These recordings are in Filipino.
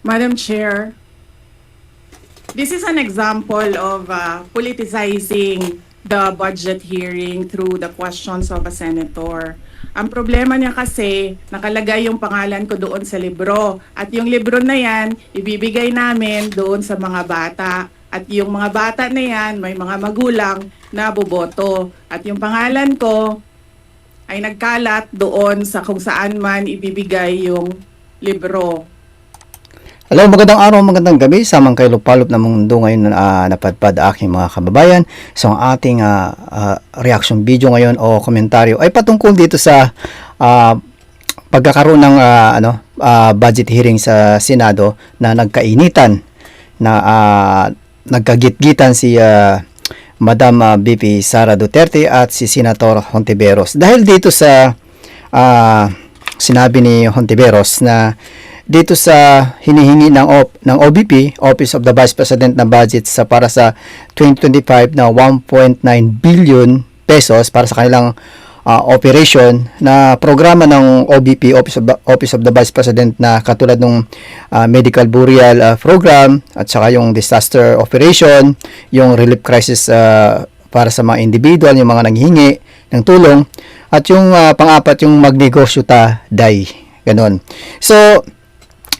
Madam Chair, this is an example of politicizing the budget hearing through the questions of a senator. Ang problema niya kasi, nakalagay yung pangalan ko doon sa libro. At yung libro na yan, ibibigay namin doon sa mga bata. At yung mga bata na yan, may mga magulang na boboto. At yung pangalan ko ay nagkalat doon sa kung saan man ibibigay yung libro. Hello, magandang araw, magandang gabi. Samang kay Lupalop na mundo ngayon napadpad aking mga kababayan. So ang ating reaction video ngayon o komentaryo ay patungkol dito sa pagkakaroon ng budget hearing sa Senado na nagkainitan na nagkagit-gitan si Madam VP Sara Duterte at si Senator Hontiveros. Dahil dito sa sinabi ni Hontiveros na dito sa hinihingi ng OBP, Office of the Vice President na budget para sa 2025 na 1.9 billion pesos para sa kanilang operation na programa ng OBP, Office of the Vice President na katulad ng medical burial program at saka yung disaster operation, yung relief crisis para sa mga individual, yung mga nanghihingi ng tulong, at yung pang-apat yung magnegosyo day, ganun. So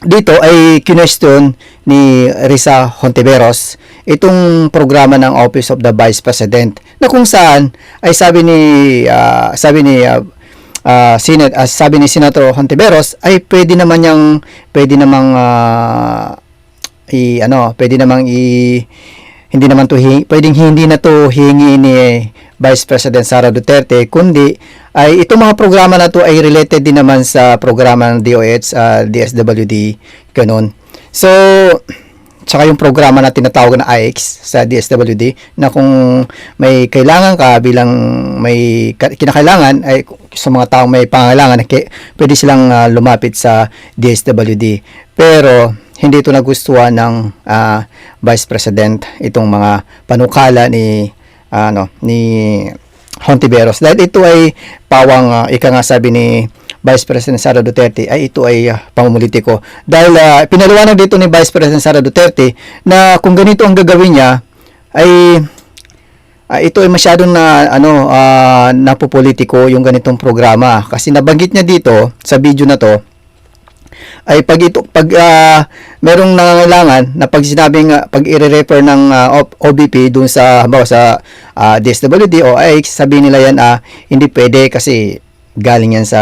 dito ay kinwestiyon ni Risa Hontiveros itong programa ng Office of the Vice President na kung saan ay sabi ni Senator Hontiveros ay pwede namang hindi na to hingi ni Vice President Sara Duterte, kundi ay itong mga programa na to ay related din naman sa programa ng DOH, DSWD, ganun. So, tsaka yung programa na tinatawag na IX sa DSWD na kung may kailangan ka bilang may kinakailangan ay sa mga taong may pangangailangan, pwede silang lumapit sa DSWD. Pero hindi ito nagustuhan ng Vice President itong mga panukala ni Hontiveros, dahil ito ay pawang ika nga sabi ni Vice President Sara Duterte ay ito ay pamumulitiko, dahil pinaliwanag dito ni Vice President Sara Duterte na kung ganito ang gagawin niya ay ito ay masyadong napopolitiko yung ganitong programa, kasi nabanggit niya dito sa video na to ay pag merong nangangailangan na pag sinabing pag i-refer ng OBP dun sa halimbawa sa DSWD o IX, sabihin nila yan hindi pwede kasi galing yan sa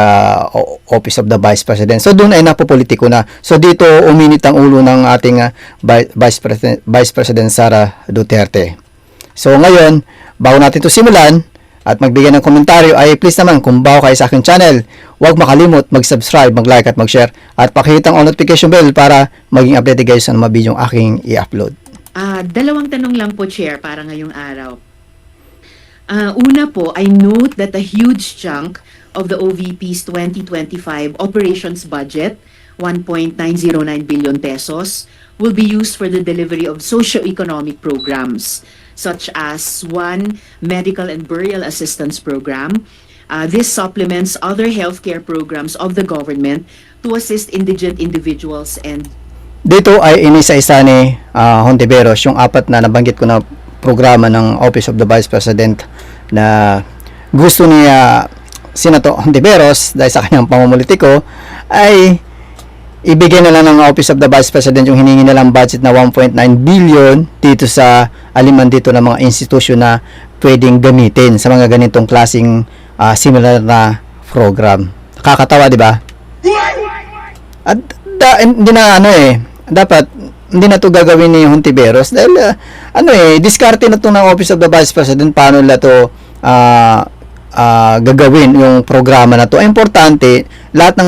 Office of the Vice President. So doon ay napopolitiko na. So dito uminit ang ulo ng ating Vice President Sara Duterte. So ngayon, bago natin ito simulan at magbigay ng komentaryo, ay please naman kung bago kayo sa aking channel, huwag makalimot mag-subscribe, mag-like at mag-share at pakihit ang notification bell para maging updated kayo sa mga video aking i-upload. Dalawang tanong lang po, Chair, para ngayong araw. Una po, I note that a huge chunk of the OVP's 2025 operations budget, 1.909 billion pesos, will be used for the delivery of socio-economic programs such as one medical and burial assistance program. This supplements other healthcare programs of the government to assist indigent individuals and dito ay inisa-isa ni Hontiveros yung apat na nabanggit ko na programa ng Office of the Vice President na gusto ni Senator Hontiveros dahil sa kanyang pamumulitiko ay ibigay na lang ng Office of the Vice President yung hiningi nilang budget na 1.9 billion dito sa aliman dito ng mga institusyon na pwedeng gamitin sa mga ganitong klaseng similar na program. Nakakatawa, di ba? At dapat hindi na to gagawin ni Hontiveros dahil diskarte na to ng Office of the Vice President paano nila to gagawin yung programa na to. Ay importante, lahat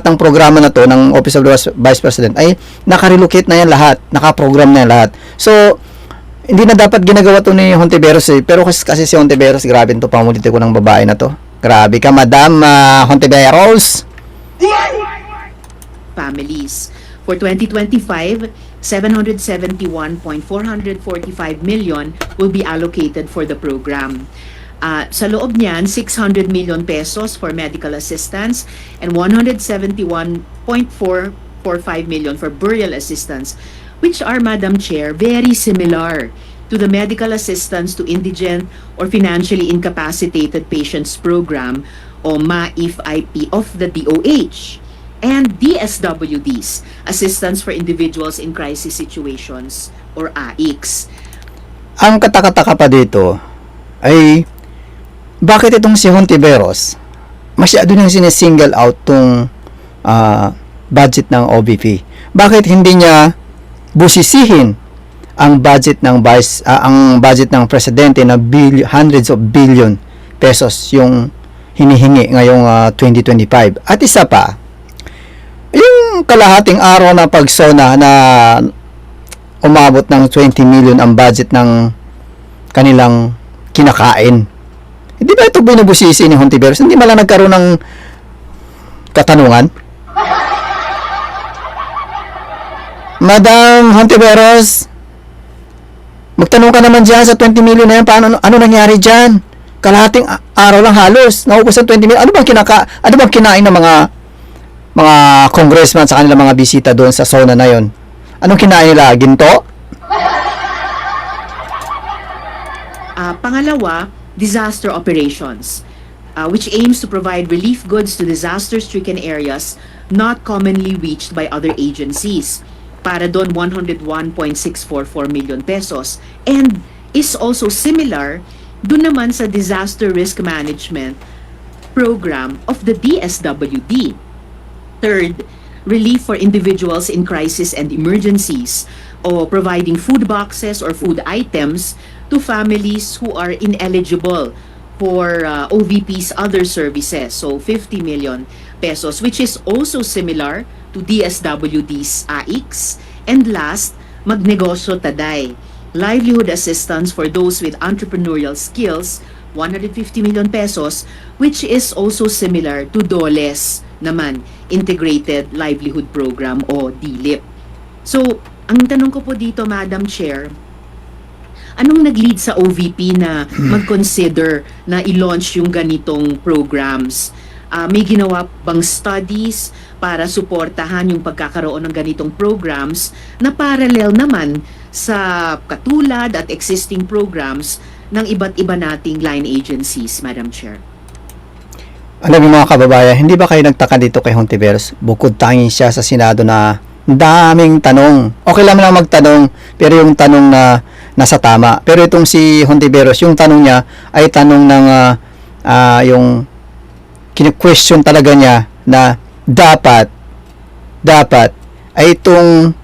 ng programa na to ng Office of the Vice President ay naka-relocate na yan lahat, naka-program na yan lahat. So hindi na dapat ginagawa to ni Hontiveros pero kasi si Hontiveros, grabe to pamuliti ko ng babae na to. Grabe ka, Madam Hontiveros. families. For 2025, 771.445 million will be allocated for the program. Sa loob niyan, 600 million pesos for medical assistance and 171.445 6.45 million for burial assistance, which are, Madam Chair, very similar to the medical assistance to indigent or financially incapacitated patients program o MAIF-IP of the DOH, and DSWDs, Assistance for Individuals in Crisis Situations or AICS. Ang katakataka pa dito ay bakit itong si Hontiveros masyado nang sinisingle out tong budget ng OVP? Bakit hindi niya busisihin ang budget ng presidente na hundreds of billion pesos yung hinihingi ngayong 2025? At isa pa, yung kalahating araw na pagsona na umabot ng 20 million ang budget ng kanilang kinakain. Hindi ba ito binubusisi ni Hontiveros? Hindi malang nagkaroon ng katanungan? Madam Hontiveros, magtanong ka naman dyan sa 20 million na yan. Ano nangyari dyan? Kalahating araw lang halos. Naubos ang 20 million. Ano bang kinain ng mga congressman sa kanilang mga bisita doon sa zona na yon? Anong kinain nila? Ginto? Pangalawa, disaster operations, which aims to provide relief goods to disaster-stricken areas not commonly reached by other agencies. Para doon 101.644 million pesos, and is also similar doon naman sa disaster risk management program of the DSWD. Third, relief for individuals in crisis and emergencies, o providing food boxes or food items to families who are ineligible for OVP's other services. So 50 million pesos, which is also similar to DSWD's AICS. And last, Magnegosyo Taday, livelihood assistance for those with entrepreneurial skills, 150 million pesos, which is also similar to DOLES naman, Integrated Livelihood Program o DLIP. So, ang tanong ko po dito, Madam Chair, anong nag-lead sa OVP na mag-consider na i-launch yung ganitong programs? May ginawa bang studies para suportahan yung pagkakaroon ng ganitong programs na parallel naman sa katulad at existing programs ng iba't iba nating line agencies, Madam Chair? Alam niyo mga kababayan, hindi ba kayo nagtaka dito kay Hontiveros? Bukod tanging siya sa Senado na daming tanong. Okay lang magtanong, pero yung tanong na nasa tama. Pero itong si Hontiveros, yung tanong niya ay tanong ng yung kine-question talaga niya na dapat ay itong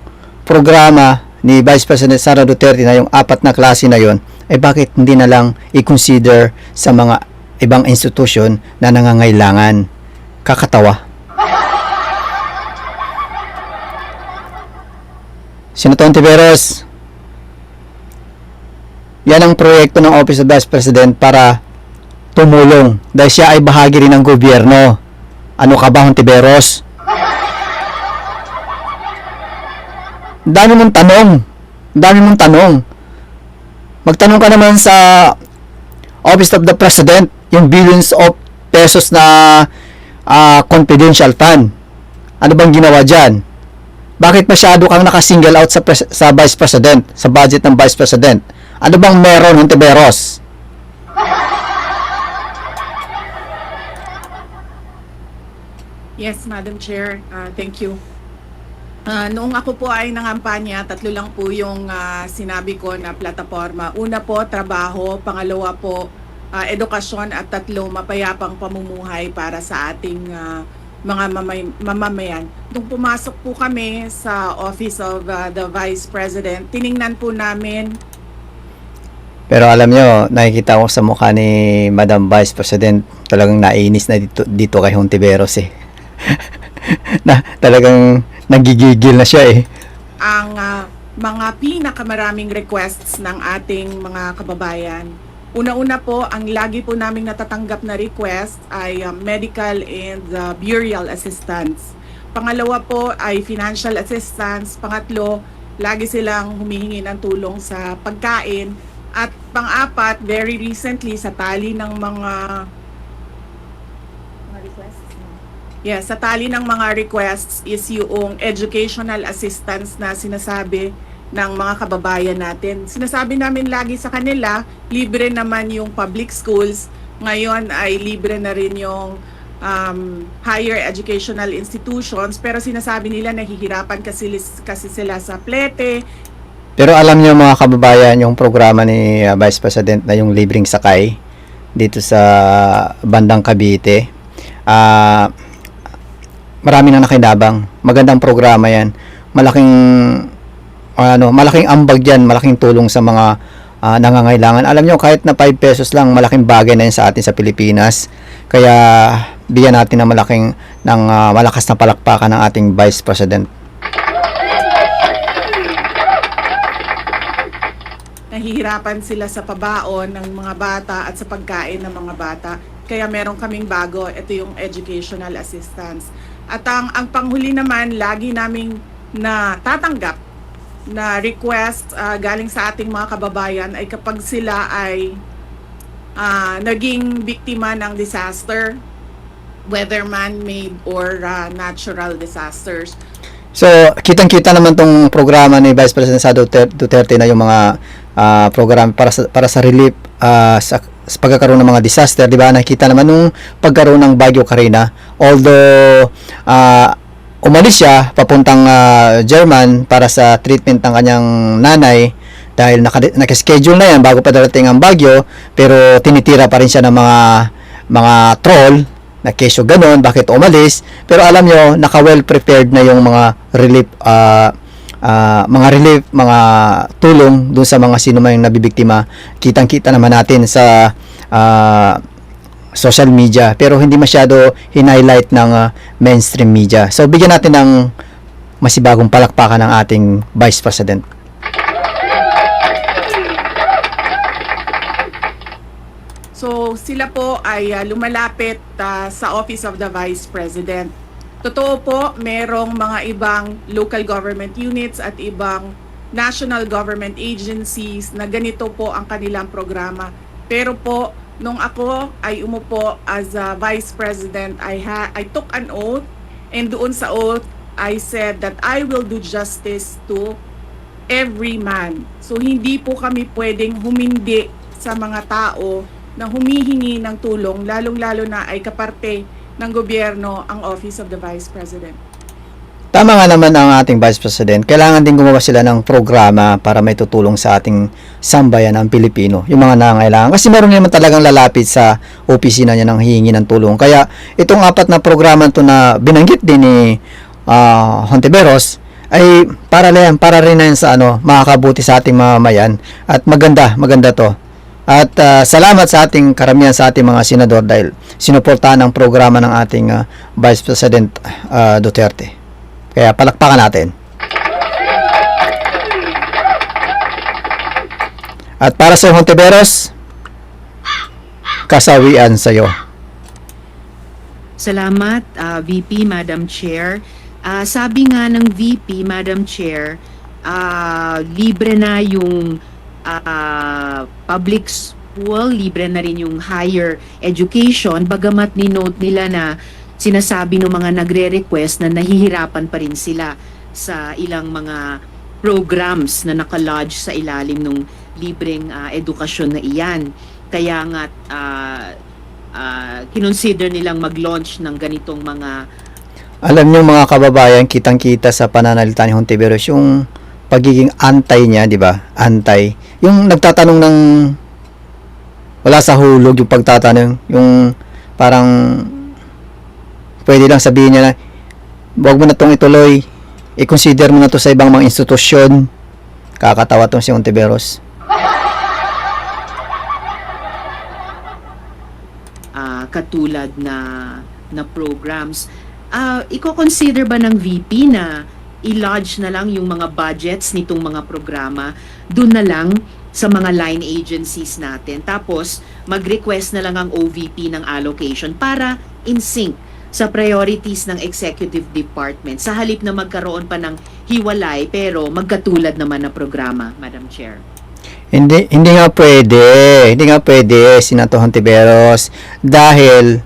programa ni Vice President Sara Duterte na yung 4 na klase na yon, ay bakit hindi na lang i-consider sa mga ibang institusyon na nangangailangan? Kakatawa. Senator Hontiveros, yan ang proyekto ng Office of Vice President para tumulong dahil siya ay bahagi rin ng gobyerno. Ano ka ba, Hontiveros? Dami mong tanong. Magtanong ka naman sa Office of the President, yung billions of pesos na confidential fund. Ano bang ginawa dyan? Bakit masyado kang naka-single out sa Vice President, sa budget ng Vice President? Ano bang meron, Hontiveros? Yes, Madam Chair. Thank you. Noong ako po ay nangampanya, 3 lang po yung sinabi ko na plataforma. Una po, trabaho. Pangalawa po, edukasyon. At 3, mapayapang pamumuhay para sa ating mga mamamayan. Nung pumasok po kami sa Office of the Vice President, tiningnan po namin. Pero alam nyo, nakikita ko sa mukha ni Madam Vice President, talagang nainis na dito kay Hontiveros eh. Na talagang nagigigil na siya eh. Ang mga pinakamaraming requests ng ating mga kababayan. Una-una po, ang lagi po naming natatanggap na request ay medical and burial assistance. Pangalawa po ay financial assistance. Pangatlo, lagi silang humihingi ng tulong sa pagkain. At pang-apat, very recently sa tali ng mga requests, Yes, sa tali ng mga requests is yung educational assistance na sinasabi ng mga kababayan natin. Sinasabi namin lagi sa kanila, libre naman yung public schools. Ngayon ay libre na rin yung higher educational institutions. Pero sinasabi nila nahihirapan kasi sila sa plete. Pero alam niyo mga kababayan, yung programa ni Vice President na yung libreng sakay dito sa bandang Cavite, marami nang nakinabang. Magandang programa yan. Malaking ambag yan, malaking tulong sa mga nangangailangan. Alam nyo, kahit na 5 pesos lang, malaking bagay na yan sa atin sa Pilipinas. Kaya bigyan natin ng malakas na palakpakan ng ating Vice President. Nahihirapan sila sa pabaon ng mga bata at sa pagkain ng mga bata. Kaya meron kaming bago, ito yung educational assistance. At ang panghuli naman, lagi naming tatanggap na request galing sa ating mga kababayan ay kapag sila ay naging biktima ng disaster, whether man-made or natural disasters. So, kitang-kita naman tong programa ni Vice President sa Duterte na yung mga program para sa relief sa pagkakaroon ng mga disaster, di ba? Nakita naman nung pagkaroon ng Bagyo Carina, although umalis siya papuntang German para sa treatment ng kanyang nanay dahil naka-schedule na yan bago pa darating ang bagyo, pero tinitira pa rin siya ng mga troll na keso ganon, bakit umalis. Pero alam nyo, naka-well prepared na yung mga relief, mga tulong dun sa mga sino man yung nabibiktima. Kitang-kita naman natin sa social media, pero hindi masyado hin-highlight ng mainstream media. So, bigyan natin ng masibagong palakpakan ng ating Vice President. So sila po ay lumalapit sa Office of the Vice President. Totoo po, merong mga ibang local government units at ibang national government agencies na ganito po ang kanilang programa. Pero po, nung ako ay umupo as a Vice President, I took an oath, and doon sa oath, I said that I will do justice to every man. So hindi po kami pwedeng humindi sa mga tao na humihingi ng tulong, lalong-lalo na ay kaparte ng gobyerno ang Office of the Vice President. Tama nga naman ang ating Vice President. Kailangan din gumawa sila ng programa para may tutulong sa ating sambayan ng Pilipino, yung mga nangangailangan. Kasi meron naman talagang lalapit sa opisina niya ng hihingi ng tulong. Kaya itong 4 na programa to na binanggit din ni Hontiveros ay para rin na yan sa makakabuti sa ating mamamayan. At maganda to. At salamat sa ating karamihan sa ating mga senador dahil sinuportahan ang programa ng ating Vice President Duterte. Kaya palakpakan natin. At para sa Hontiveros, kasawian sa iyo. Salamat, VP, Madam Chair. Sabi nga ng VP, Madam Chair, libre na yung public school, libre na rin yung higher education, bagamat ni-note nila na sinasabi ng mga nagre-request na nahihirapan pa rin sila sa ilang mga programs na nakalodge sa ilalim ng libreng edukasyon na iyan. Kaya nga kinonsider nilang mag-launch ng ganitong mga... Alam niyo mga kababayan, kitang-kita sa pananalita ni Hontiveros yung pagiging antay niya, di ba? Antay. Yung nagtatanong ng wala sa hulog, yung pagtatanong, yung parang pwede lang sabihin niya na huwag mo na itong ituloy, i-consider mo na to sa ibang mga institusyon. Kakatawa tong si Hontiveros. Katulad na programs. Iko-consider ba ng VP na i-lodge na lang yung mga budgets nitong mga programa dun na lang sa mga line agencies natin, tapos mag-request na lang ang OVP ng allocation para in sync sa priorities ng executive department sa halip na magkaroon pa ng hiwalay pero magkatulad naman na programa, Madam Chair? Hindi nga pwede, Senator Hontiveros, dahil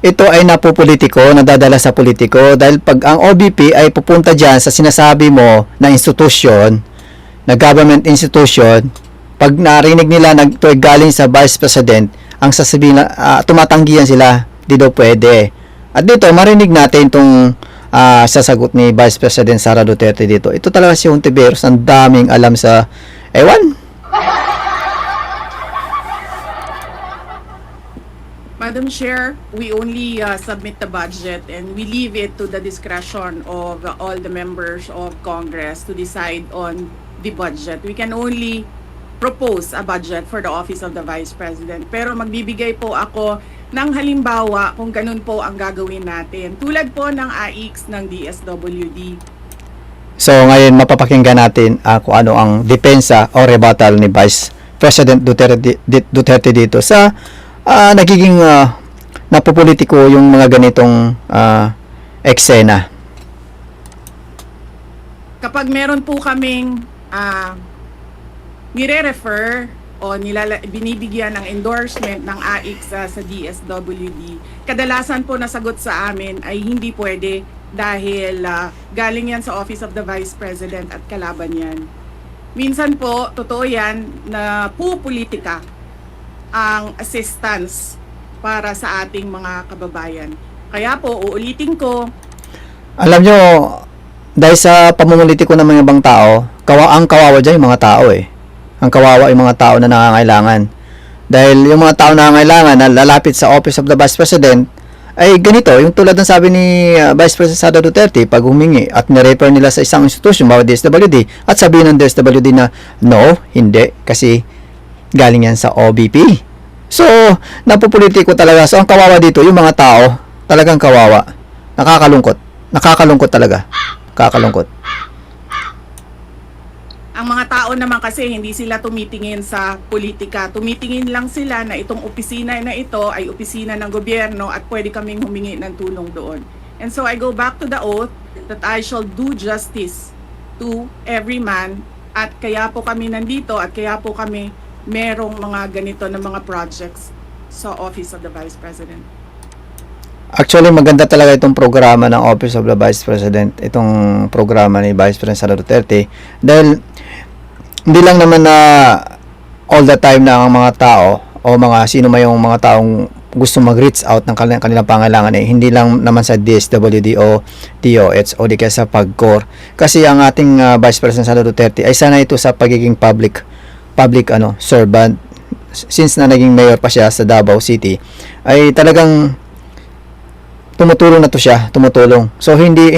ito ay napopolitiko, nadadala sa politiko dahil pag ang OBP ay pupunta dyan sa sinasabi mo na institusyon, na government institution, pag narinig nila ito ay galing sa Vice President, ang sasabihin na tumatanggihan sila, di daw pwede. At dito, marinig natin itong sasagot ni Vice President Sara Duterte dito. Ito talaga si Hontiveros, ang daming alam sa ewan. Madam Chair, we only submit the budget and we leave it to the discretion of all the members of Congress to decide on the budget. We can only propose a budget for the Office of the Vice President. Pero magbibigay po ako ng halimbawa kung ganun po ang gagawin natin. Tulad po ng AIX ng DSWD. So ngayon mapapakinggan natin kung ano ang depensa o rebuttal ni Vice President Duterte dito sa nagiging napopolitiko yung mga ganitong eksena. Kapag meron po kaming nire-refer o binibigyan ng endorsement ng AIX sa DSWD, kadalasan po nasagot sa amin ay hindi pwede dahil galing yan sa Office of the Vice President at kalaban yan. Minsan po, totoo yan na pupolitika ang assistance para sa ating mga kababayan. Kaya po, uulitin ko. Alam nyo, dahil sa pamumulitiko ng mga ibang tao, ang kawawa dyan yung mga tao eh. Ang kawawa yung mga tao na nangangailangan. Dahil yung mga tao na nangangailangan na lalapit sa Office of the Vice President, ay ganito, yung tulad ng sabi ni Vice President Sara Duterte, pag humingi at nirefer nila sa isang institution, bawat DSWD, at sabihin ng DSWD na, no, hindi, kasi galing yan sa OBP. So, napopolitiko talaga. So, ang kawawa dito, yung mga tao, talagang kawawa. Nakakalungkot. Nakakalungkot talaga. Nakakalungkot. Ang mga tao naman kasi hindi sila tumitingin sa politika. Tumitingin lang sila na itong opisina na ito ay opisina ng gobyerno at pwede kaming humingi ng tulong doon. And so I go back to the oath that I shall do justice to every man at kaya po kami nandito at kaya po kami merong mga ganito na mga projects sa Office of the Vice President. Actually, maganda talaga itong programa ng Office of the Vice President, itong programa ni Vice President Sara Duterte, dahil hindi lang naman na all the time na ang mga tao o mga sino may yung mga taong gusto mag-reach out ng kanilang pangailangan hindi lang naman sa DSWD o DOH o di kaya sa PAGCOR. Kasi ang ating Vice President Sara Duterte ay sana ito sa pagiging public servant. Since na naging mayor pa siya sa Davao City, ay talagang tumutulong na to siya, tumutulong. So hindi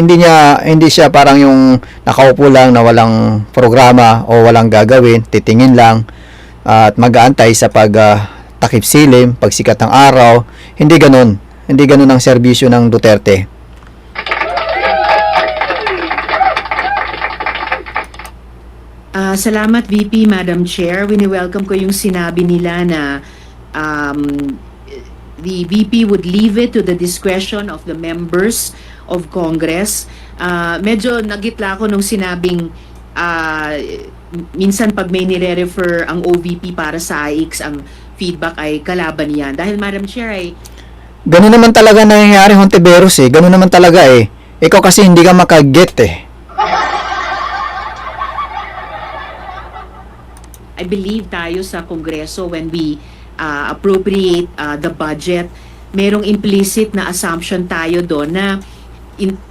siya parang yung nakaupo lang na walang programa o walang gagawin, titingin lang at mag-aantay sa takip silim, pagsikat ng araw. Hindi ganoon. Hindi ganoon ang serbisyo ng Duterte. Salamat VP, Madam Chair. Wini-welcome ko yung sinabi nila na the VP would leave it to the discretion of the members of Congress. Medyo nagitla ako nung sinabing minsan pag may nire-refer ang OVP para sa AIX, ang feedback ay kalaban yan. Dahil Madam Chair ay... Ganun naman talaga nangyayari, Hontiveros eh. Ganun naman talaga eh. Ikaw kasi hindi ka makaget eh. I believe tayo sa Kongreso when we appropriate the budget, merong implicit na assumption tayo doon na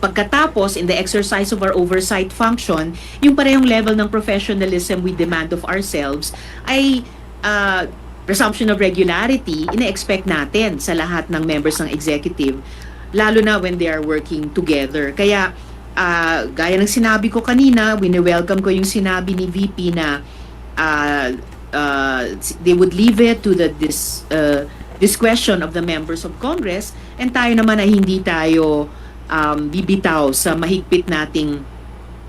pagkatapos in the exercise of our oversight function, yung parehong level ng professionalism we demand of ourselves ay presumption of regularity ina-expect natin sa lahat ng members ng executive, lalo na when they are working together. Kaya gaya ng sinabi ko kanina, wini-welcome ko yung sinabi ni VP na they would leave it to the discretion of the members of Congress, and tayo naman ay hindi tayo bibitaw sa mahigpit nating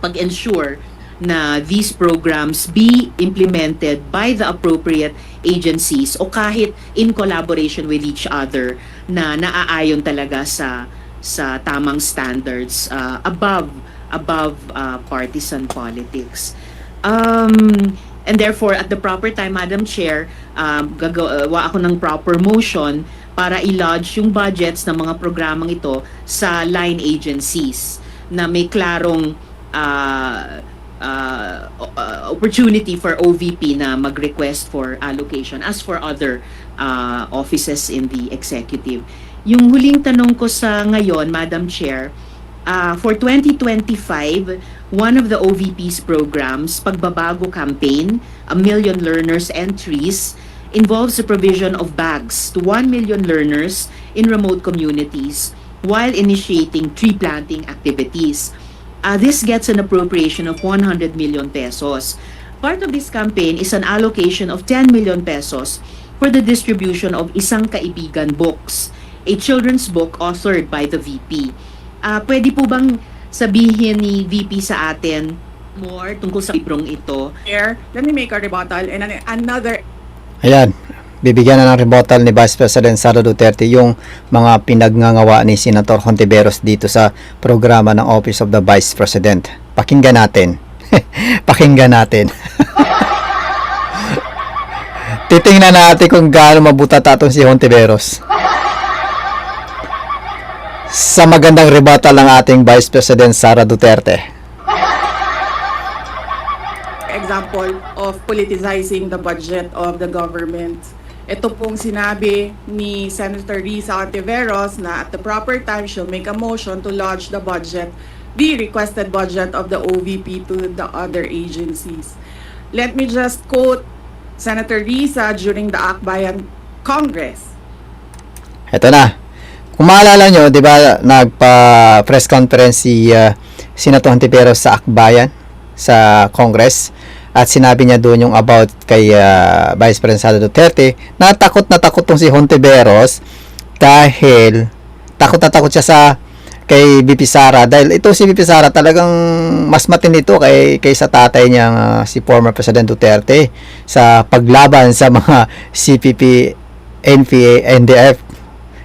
pag-ensure na these programs be implemented by the appropriate agencies o kahit in collaboration with each other na naaayon talaga sa tamang standards above partisan politics. And therefore, at the proper time, Madam Chair, gagawa ako ng proper motion para i-lodge yung budgets ng mga programang ito sa line agencies na may klarong opportunity for OVP na mag-request for allocation as for other offices in the executive. Yung huling tanong ko sa ngayon, Madam Chair, for 2025, one of the OVP's programs, Pagbabago Campaign, 1 Million Learners Entries, involves the provision of bags to 1 million learners in remote communities while initiating tree planting activities. This gets an appropriation of 100 million pesos. Part of this campaign is an allocation of 10 million pesos for the distribution of Isang Kaibigan Books, a children's book authored by the VP. Pwede po bang sabihin ni VP sa atin more tungkol sa librong ito? Chair, let me make a rebuttal and another. Ayan, bibigyan na ng rebuttal ni Vice President Sara Duterte yung mga pinagngangawa ni Senator Hontiveros dito sa programa ng Office of the Vice President. Pakinggan natin. Pakinggan natin. Titingnan natin kung gaano mabutata itong si Hontiveros. Sa magandang rebuttal ng ating Vice President Sara Duterte. Example of politicizing the budget of the government. Ito pong sinabi ni Senator Risa Hontiveros na at the proper time she'll make a motion to lodge the budget, the requested budget of the OVP to the other agencies. Let me just quote Senator Risa during the Akbayan Congress. Ito na. Kung maalala nyo, di ba, nagpa-press conference si Senator Hontiveros sa Akbayan, sa Congress, at sinabi niya doon yung about kay Vice President Sara Duterte. Natakot tong si Hontiveros dahil takot na takot siya sa kay VP Sara, dahil ito si VP Sara talagang mas matindi ito kay sa tatay niya si former President Duterte sa paglaban sa mga CPP, NPA, NDF.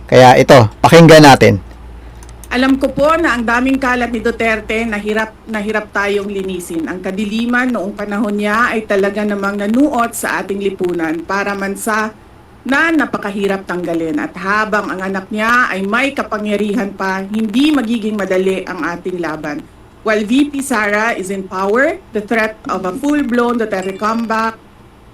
Kaya ito, pakinggan natin. Alam ko po na ang daming kalat ni Duterte na hirap tayong linisin. Ang kadiliman noong panahon niya ay talaga namang nanuot sa ating lipunan para mansa na napakahirap tanggalin. At habang ang anak niya ay may kapangyarihan pa, hindi magiging madali ang ating laban. While VP Sara is in power, the threat of a full-blown Duterte comeback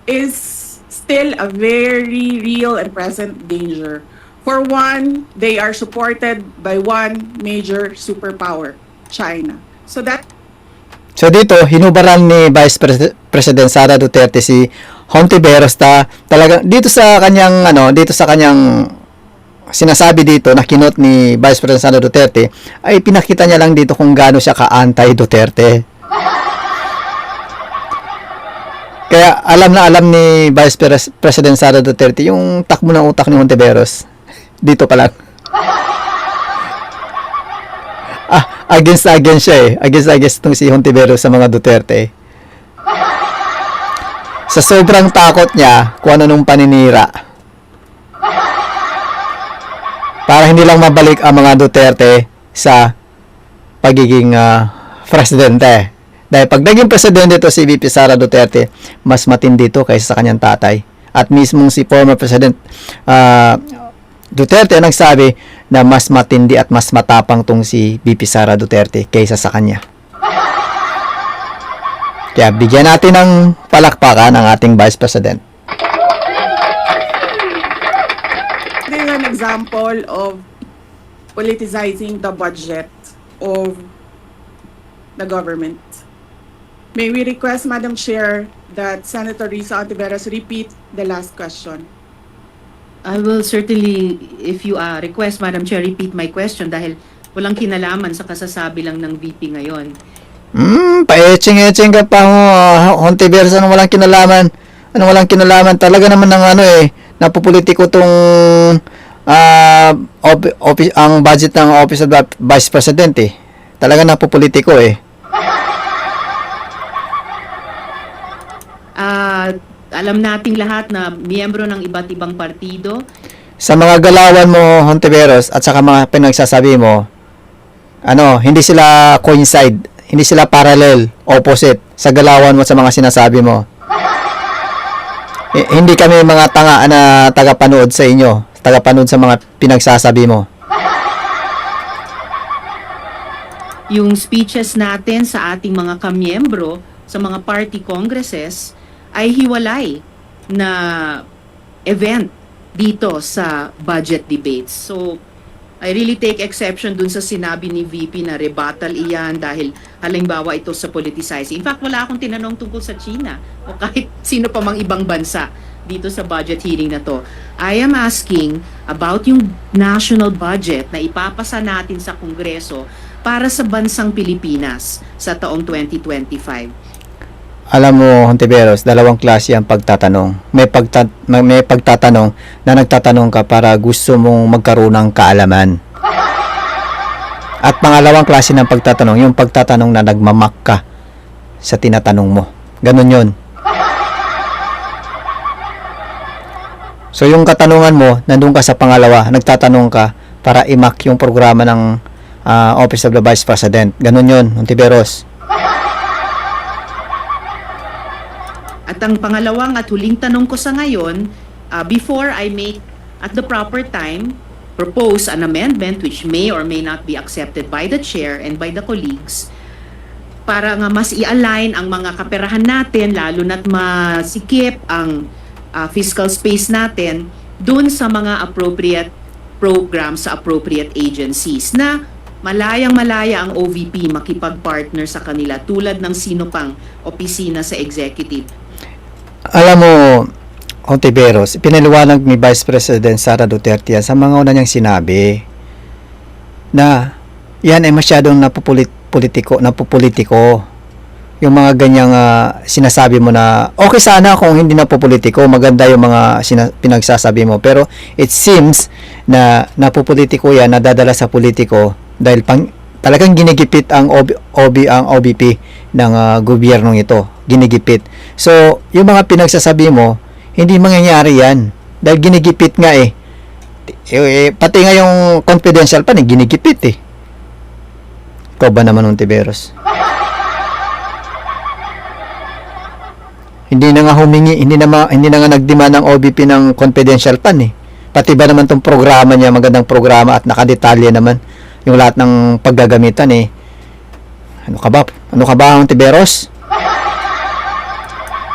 is still a very real and present danger. For one, they are supported by one major superpower, China. So dito, hinubaran ni Vice President Sara Duterte si Hontiveros talagang dito sa kanyang sinasabi dito na kinot ni Vice President Sara Duterte ay pinakita niya lang dito kung gaano siya ka-anti-Duterte. Kaya alam na alam ni Vice President Sara Duterte yung takbo ng utak ni Hontiveros. Dito pa lang. Against siya eh. Against itong si Hontiveros sa mga Duterte. Sa sobrang takot niya kung ano nung paninira. Para hindi lang mabalik ang mga Duterte sa pagiging presidente. Dahil pag naging presidente ito si VP Sara Duterte, mas matindi ito kaysa sa kanyang tatay. At mismong si former President Duterte ang nagsabi na mas matindi at mas matapang tong si VP Sara Duterte kaysa sa kanya. Kaya bigyan natin ng palakpakan ang ating Vice President. this is an example of politicizing the budget of the government. May we request, Madam Chair, that Senator Risa Hontiveros repeat the last question. I will certainly, if you request, Madam Chair, repeat my question dahil walang kinalaman sa kasasabi lang ng VP ngayon. Paetsing-etsing ka pa mo, Hontiveros, anong walang kinalaman? Anong walang kinalaman? Talaga naman ng napopolitiko tong ang budget ng Office of the Vice President eh. Talaga napopolitiko eh. Alam nating lahat na miyembro ng iba't ibang partido. Sa mga galawan mo, Hontiveros, at saka mga pinagsasabi mo, hindi sila coincide, hindi sila parallel, opposite sa galawan mo sa mga sinasabi mo. Hindi kami mga tanga na tagapanood sa inyo, tagapanood sa mga pinagsasabi mo? Yung speeches natin sa ating mga kamiyembro sa mga party congresses ay hiwalay na event dito sa budget debates. So, I really take exception dun sa sinabi ni VP na rebuttal iyan dahil halimbawa ito sa politicizing. In fact, wala akong tinanong tungkol sa China o kahit sino pa mang ibang bansa dito sa budget hearing na to. I am asking about yung national budget na ipapasa natin sa Kongreso para sa bansang Pilipinas sa taong 2025. Alam mo, Hontiveros, dalawang klase ang pagtatanong. May pagtatanong na nagtatanong ka para gusto mong magkaroon ng kaalaman. At pangalawang klase ng pagtatanong, yung pagtatanong na nagmamak ka sa tinatanong mo. Ganun yun. So yung katanungan mo, nandun ka sa pangalawa, nagtatanong ka para imak yung programa ng Office of the Vice President. Ganun yun, Hontiveros. At ang pangalawang at huling tanong ko sa ngayon, before I make at the proper time, propose an amendment which may or may not be accepted by the chair and by the colleagues, para nga mas i-align ang mga kaperahan natin, lalo na't masikip ang fiscal space natin dun sa mga appropriate programs sa appropriate agencies na malayang-malaya ang OVP makipag-partner sa kanila tulad ng sino pang opisina sa executive. Alam mo, Hontiveros, pinaliwanag ni Vice President Sara Duterte yan sa mga una niyang sinabi na yan ay masyadong napopolitiko. Yung mga ganyang sinasabi mo na okay sana kung hindi napopolitiko, maganda yung mga pinagsasabi mo. Pero it seems na napopolitiko yan, nadadala sa politiko dahil talagang ginigipit ang OBP ng gobyernong ito. Ginigipit. So, yung mga pinagsasabi mo, hindi mangyayari yan. Dahil ginigipit nga eh. Pati nga yung confidential pa, ginigipit eh. Ikaw ba naman, Hontiveros? Hindi na nga humingi, hindi na nga nagdemand ng OBP ng confidential pan eh. Pati ba naman tong programa niya, magandang programa at nakadetalye naman yung lahat ng paggagamitan eh. Ano ka ba? Hontiveros?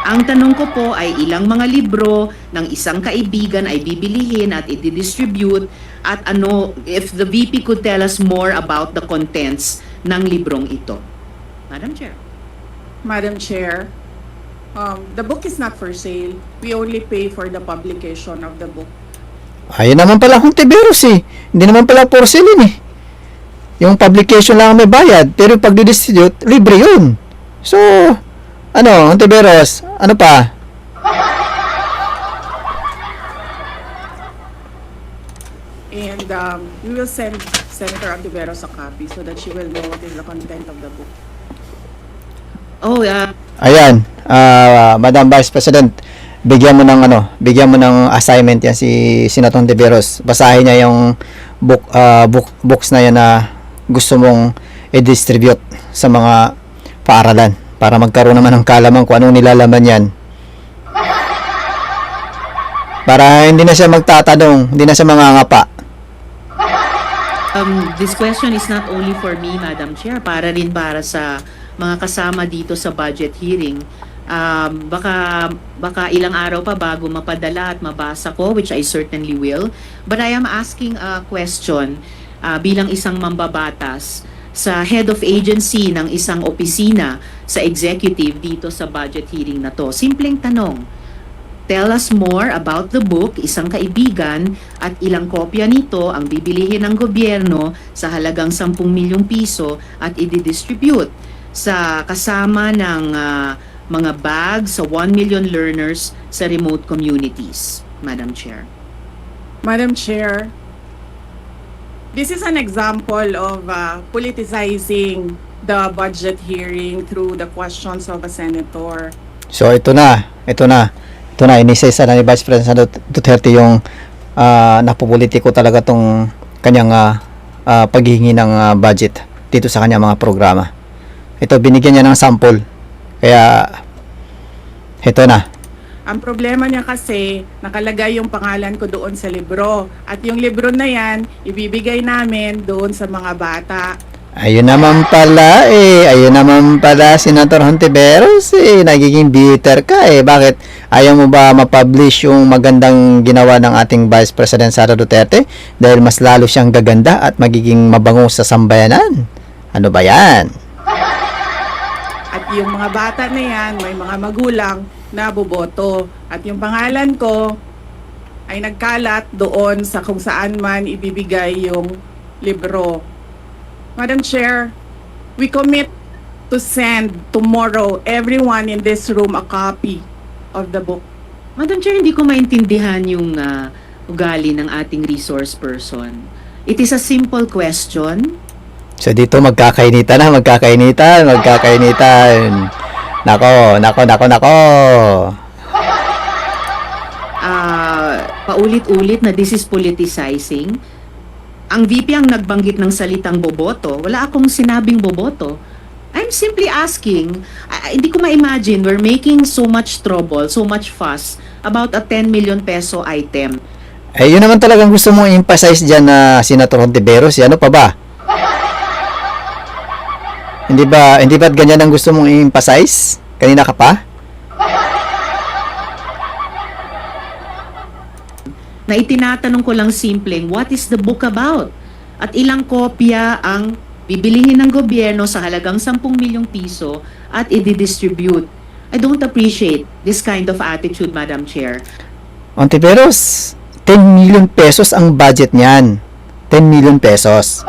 Ang tanong ko po ay ilang mga libro ng isang kaibigan ay bibilihin at i-distribute at ano, if the VP could tell us more about the contents ng librong ito. Madam Chair. Madam Chair, the book is not for sale. We only pay for the publication of the book. Ayun naman pala Hontiveros eh. Hindi naman pala for sale yun eh. Yung publication lang may bayad, pero yung pag-distribute, libre yun. So, ano, Hontiveros, ano pa? And we will send Senator Hontiveros a copy so that she will know what is the content of the book. Oh, Ayan, Madam Vice President, bigyan mo ng assignment yan si Senator Hontiveros. Basahin niya yung books na yan na gusto mong i-distribute sa mga paaralan para magkaroon naman ng kalaman kung anong nilalaman yan. Para hindi na siya magtatanong, hindi na siya mangangapa. this question is not only for me, Madam Chair, para rin para sa mga kasama dito sa budget hearing. Baka ilang araw pa bago mapadala at mabasa ko, which I certainly will. But I am asking a question bilang isang mambabatas sa head of agency ng isang opisina sa executive dito sa budget hearing na to. Simpleng tanong, tell us more about the book, Isang Kaibigan, at ilang kopya nito ang bibilihin ng gobyerno sa halagang 10 milyong piso at i-distribute sa kasama ng mga bags sa 1 million learners sa remote communities, Madam Chair. Madam Chair, this is an example of politicizing the budget hearing through the questions of a senator. So ito na, inisesa na ni Vice President Duterte yung napopolitiko talaga tong kanyang paghihingi ng budget dito sa kanyang mga programa. Ito, binigyan niya ng sample. Kaya, ito na. Ang problema niya kasi, nakalagay yung pangalan ko doon sa libro. At yung libro na yan, ibibigay namin doon sa mga bata. Ayun naman pala ayun naman pala, Senator Hontiveros nagiging bitter ka Bakit ayaw mo ba ma-publish yung magandang ginawa ng ating Vice President Sara Duterte? Dahil mas lalo siyang gaganda at magiging mabango sa sambayanan. Ano ba yan? At yung mga bata na yan, may mga magulang na boboto. At yung pangalan ko ay nagkalat doon sa kung saan man ibibigay yung libro. Madam Chair, we commit to send tomorrow everyone in this room a copy of the book. Madam Chair, hindi ko maintindihan yung ugali ng ating resource person. It is a simple question. So dito magkakainitan. Nako. Paulit-ulit na this is politicizing. Ang VP ang nagbanggit ng salitang boboto. Wala akong sinabing boboto. I'm simply asking, hindi ko ma-imagine we're making so much trouble, so much fuss about a 10 million peso item. Yun naman talagang gusto mong emphasize dyan na Senator Hontiveros. Ano pa ba? Hindi ba't ganyan ang gusto mong i-emphasize? Kanina ka pa? Na itinatanong ko lang simpleng, what is the book about? At ilang kopya ang bibilihin ng gobyerno sa halagang 10 milyong piso at i-distribute. I don't appreciate this kind of attitude, Madam Chair. Hontiveros, 10 million pesos ang budget niyan. 10 million pesos.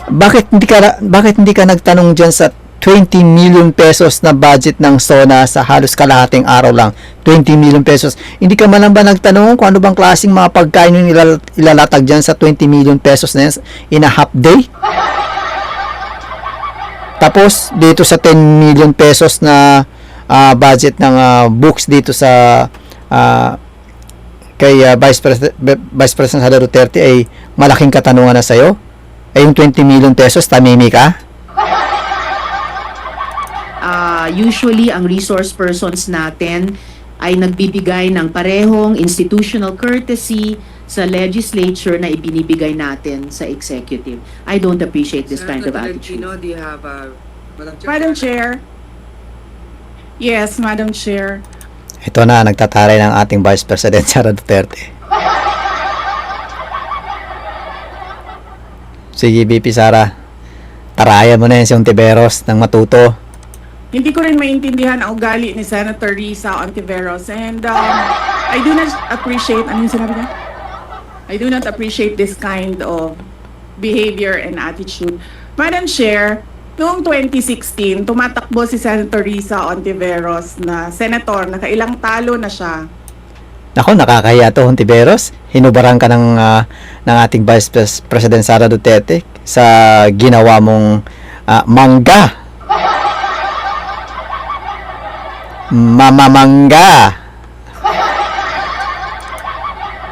Bakit hindi ka nagtanong diyan sa 20 million pesos na budget ng SONA sa halos kalahating araw lang? 20 million pesos. Hindi ka man lang ba nagtanong kung ano bang klaseng mga pagkain yung ilalatag dyan sa 20 million pesos na yan in a half day? Tapos, dito sa 10 million pesos na budget ng books dito sa kay Vice President Sara Duterte ay malaking katanungan na sa'yo? Yung 20 million pesos, tamimi ka? Usually, ang resource persons natin ay nagbibigay ng parehong institutional courtesy sa legislature na ibinibigay natin sa executive. I don't appreciate this kind of attitude. Do you have Madam Chair. Yes, Madam Chair. Ito na, nagtataray ng ating Vice President Sara Duterte. Sige, VP Sara. Tarayan mo na yan si Hontiveros ng matuto. Hindi ko rin maintindihan ang ugali ni Senator Risa Hontiveros, and I do not appreciate, ano yung sinabi niya? I do not appreciate this kind of behavior and attitude. Madam Chair, noong 2016, tumatakbo si Senator Risa Hontiveros na senator, nakailang talo na siya. Nako, nakakahiya to, Hontiveros. Hinubaran ka ng ating Vice President Sara Duterte sa ginawa mong mangga. Mamamangga.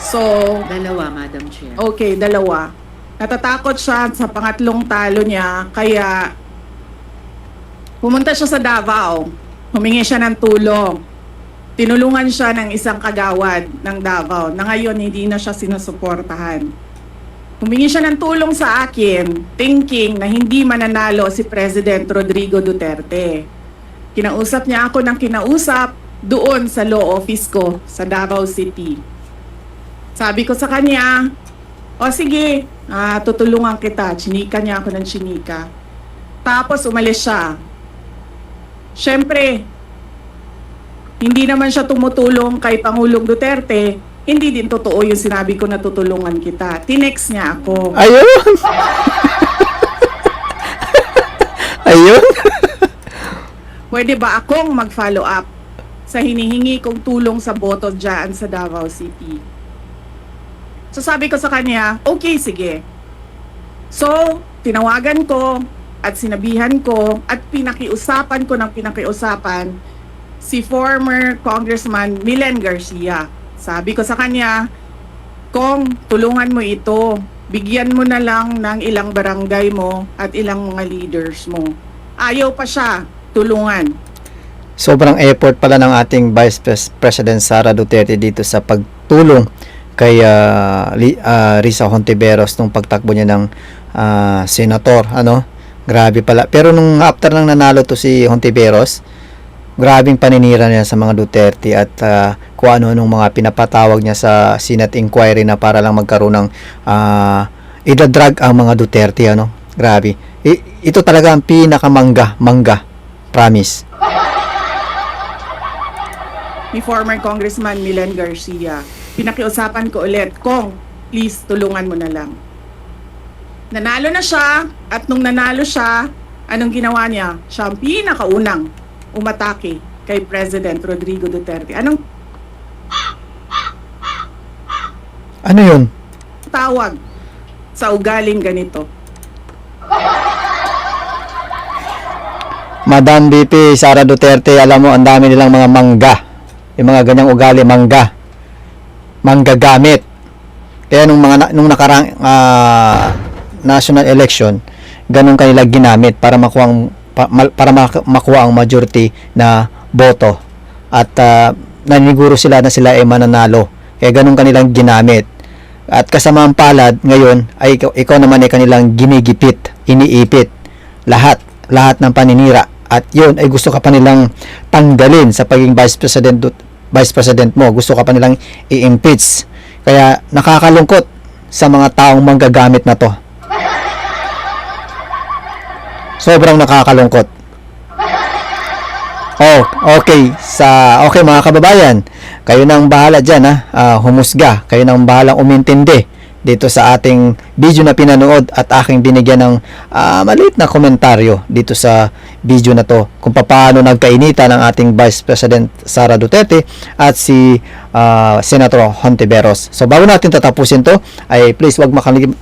So, Dalawa, Madam Chair. okay, dalawa. Natatakot siya sa pangatlong talo niya, kaya pumunta siya sa Davao. Humingi siya ng tulong. Tinulungan siya ng isang kagawad ng Davao na ngayon hindi na siya sinusuportahan. Humingi siya ng tulong sa akin, thinking na hindi mananalo si President Rodrigo Duterte. Kinausap niya ako ng kinausap doon sa law office ko sa Davao City. Sabi ko sa kanya, o sige, tutulungan kita. Chinika niya ako ng chinika. Tapos umalis siya. Siyempre, hindi naman siya tumutulong kay Pangulong Duterte. Hindi din totoo yung sinabi ko na tutulungan kita. Tinext niya ako. Ayun. Ayun. Pwede ba akong mag-follow up sa hinihingi kong tulong sa boto dyan sa Davao City? So sabi ko sa kanya, okay, sige. So, tinawagan ko at sinabihan ko at pinakiusapan ko ng pinakiusapan si former Congressman Milen Garcia. Sabi ko sa kanya, Kong, tulungan mo ito. Bigyan mo na lang ng ilang barangay mo at ilang mga leaders mo. Ayaw pa siya tulungan. sobrang effort pala ng ating President Sara Duterte dito sa pagtulong kay Risa Hontiveros nung pagtakbo niya ng senator, ano. Grabe pala. Pero nung after nang nanalo to si Hontiveros, grabing paninira niya sa mga Duterte at kung ano-anong mga pinapatawag niya sa Senate inquiry na para lang magkaroon ng idadrag ang mga Duterte, ano. Grabe. Ito talaga ang mangga. Promise. Ni former Congressman Milen Garcia, pinakiusapan ko ulit, Kong, please tulungan mo na lang. Nanalo na siya, at nung nanalo siya, anong ginawa niya? Siya ang pinakaunang umatake kay President Rodrigo Duterte. Anong Ano yun? tawag sa ugaling ganito? Madam VP Sara Duterte, alam mo, ang dami nilang mga mangga. Yung mga ganyang ugali, manggagamit. Kaya nung nakarang national election, ganun kanila ginamit para makuha ang majority na boto. At naniguro sila na sila ay mananalo. Kaya ganun kanilang ginamit. At kasamang palad ngayon ay ikaw naman ay kanilang ginigipit, iniipit. Lahat ng paninira. At yun ay gusto ka pa nilang tanggalin sa pagiging vice president mo. Gusto ka pa nilang i-impeach. Kaya nakakalungkot sa mga taong manggagamit na to. Sobrang nakakalungkot. Okay mga kababayan, kayo nang bahala dyan, humusga, kayo nang bahalang umintindi dito sa ating video na pinanood at aking binigyan ng maliit na komentaryo dito sa video na to kung paano nagkainitan ng ating Vice President Sara Duterte at si Senator Hontiveros. So bago natin tatapusin to, ay please wag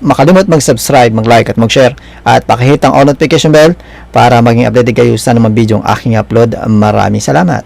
makalimot mag-subscribe, mag-like at mag-share at pakihit ang all notification bell para maging updated kayo sa mga video ang aking upload. Maraming salamat.